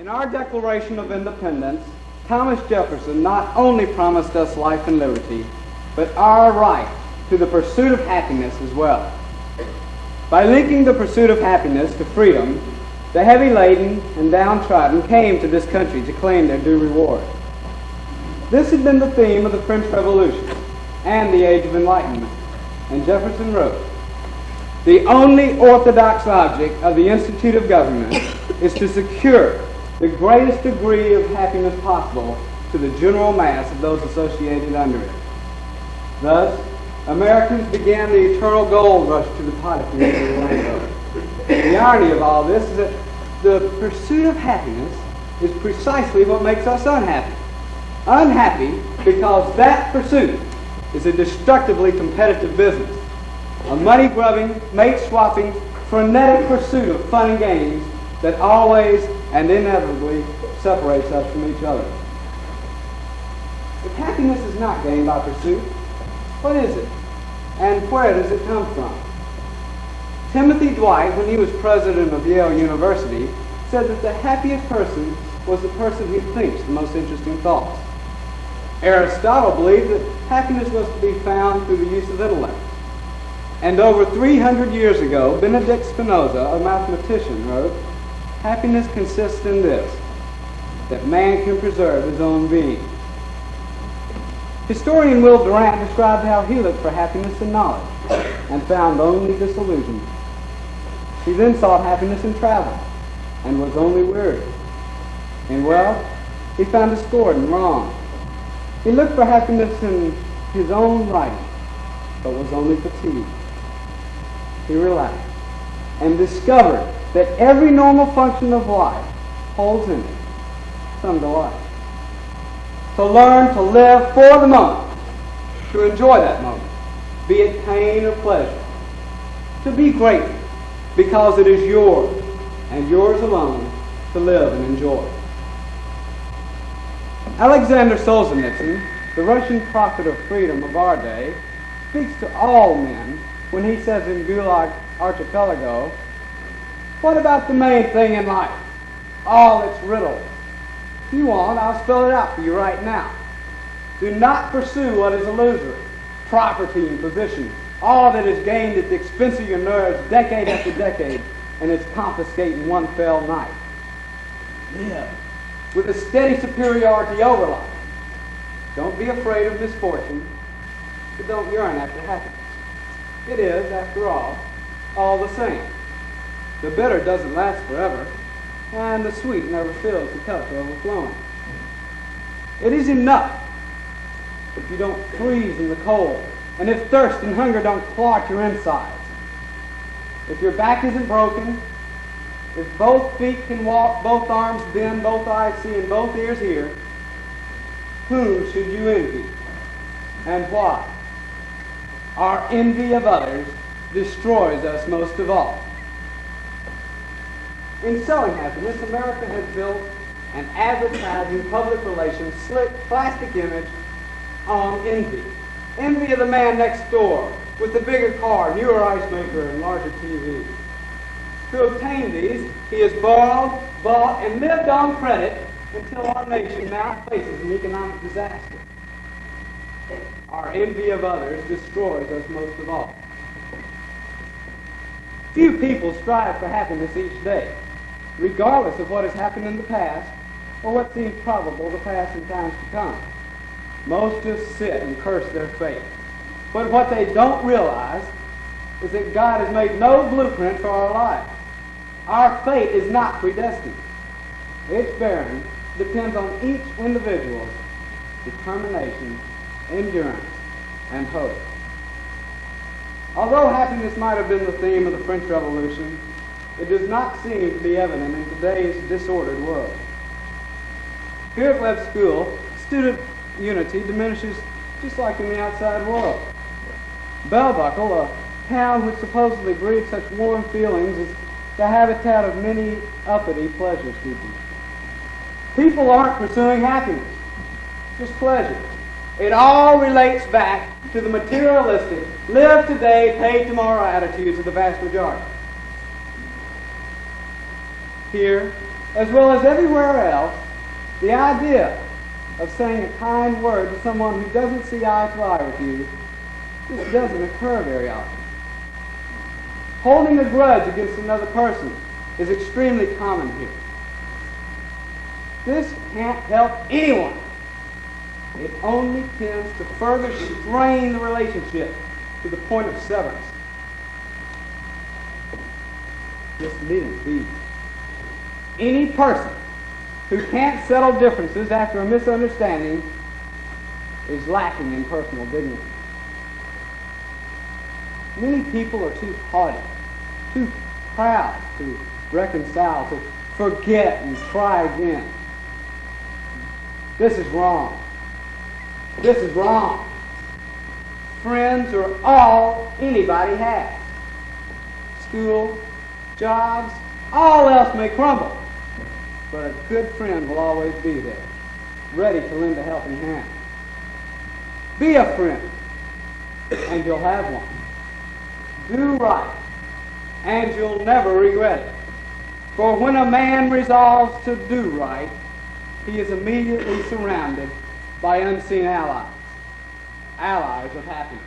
In our Declaration of Independence, Thomas Jefferson not only promised us life and liberty, but our right to the pursuit of happiness as well. By linking the pursuit of happiness to freedom, the heavy-laden and downtrodden came to this country to claim their due reward. This had been the theme of the French Revolution and the Age of Enlightenment, and Jefferson wrote, "The only orthodox object of the Institute of Government is to secure the greatest degree of happiness possible to the general mass of those associated under it." Thus, Americans began the eternal gold rush to the pot at the end of the rainbow. The irony of all this is that the pursuit of happiness is precisely what makes us unhappy. Unhappy because that pursuit is a destructively competitive business, a money-grubbing, mate-swapping, frenetic pursuit of fun and games that always and inevitably separates us from each other. If happiness is not gained by pursuit, what is it? And where does it come from? Timothy Dwight, when he was president of Yale University, said that the happiest person was the person who thinks the most interesting thoughts. Aristotle believed that happiness was to be found through the use of intellect. And over 300 years ago, Benedict Spinoza, a mathematician, wrote, "Happiness consists in this, that man can preserve his own being." Historian Will Durant described how he looked for happiness in knowledge and found only disillusionment. He then sought happiness in travel and was only weary. In wealth, he found discord and wrong. He looked for happiness in his own writing, but was only fatigued. He relaxed and discovered that every normal function of life holds in it some delight. To learn to live for the moment, to enjoy that moment, be it pain or pleasure. To be grateful because it is yours and yours alone to live and enjoy. Alexander Solzhenitsyn, the Russian prophet of freedom of our day, speaks to all men when he says in Gulag Archipelago, "What about the main thing in life? All its riddles. If you want, I'll spell it out for you right now. Do not pursue what is illusory, property and position, all that is gained at the expense of your nerves decade after decade, and it's confiscated in one fell night. Live with a steady superiority over life. Don't be afraid of misfortune, but don't yearn after happiness. It is, after all the same. The bitter doesn't last forever, and the sweet never fills the cup to overflowing. It is enough if you don't freeze in the cold, and if thirst and hunger don't claw at your insides. If your back isn't broken, if both feet can walk, both arms bend, both eyes see, and both ears hear, whom should you envy, and why? Our envy of others destroys us most of all. In selling happiness, America has built an advertising, public relations, slick, plastic image on envy. Envy of the man next door with the bigger car, newer ice maker, and larger TV. To obtain these, he has borrowed, bought, and lived on credit until our nation now faces an economic disaster. Our envy of others destroys us most of all. Few people strive for happiness each day, regardless of what has happened in the past or what seems probable to pass in times to come. Most just sit and curse their fate. But what they don't realize is that God has made no blueprint for our life. Our fate is not predestined. Its bearing depends on each individual's determination, endurance, and hope. Although happiness might have been the theme of the French Revolution, it does not seem to be evident in today's disordered world. Here at Webb School, student unity diminishes just like in the outside world. Bell Buckle, a town which supposedly breeds such warm feelings, is the habitat of many uppity pleasure seekers. People aren't pursuing happiness, just pleasure. It all relates back to the materialistic, live today, pay tomorrow attitudes of the vast majority. Here, as well as everywhere else, the idea of saying a kind word to someone who doesn't see eye to eye with you just doesn't occur very often. Holding a grudge against another person is extremely common here. This can't help anyone. It only tends to further strain the relationship to the point of severance. Just needn't be. Any person who can't settle differences after a misunderstanding is lacking in personal dignity. Many people are too haughty, too proud to reconcile, to forget and try again. This is wrong. This is wrong. Friends are all anybody has. School, jobs, all else may crumble, but a good friend will always be there, ready to lend a helping hand. Be a friend, and you'll have one. Do right, and you'll never regret it. For when a man resolves to do right, he is immediately surrounded by unseen allies, allies of happiness.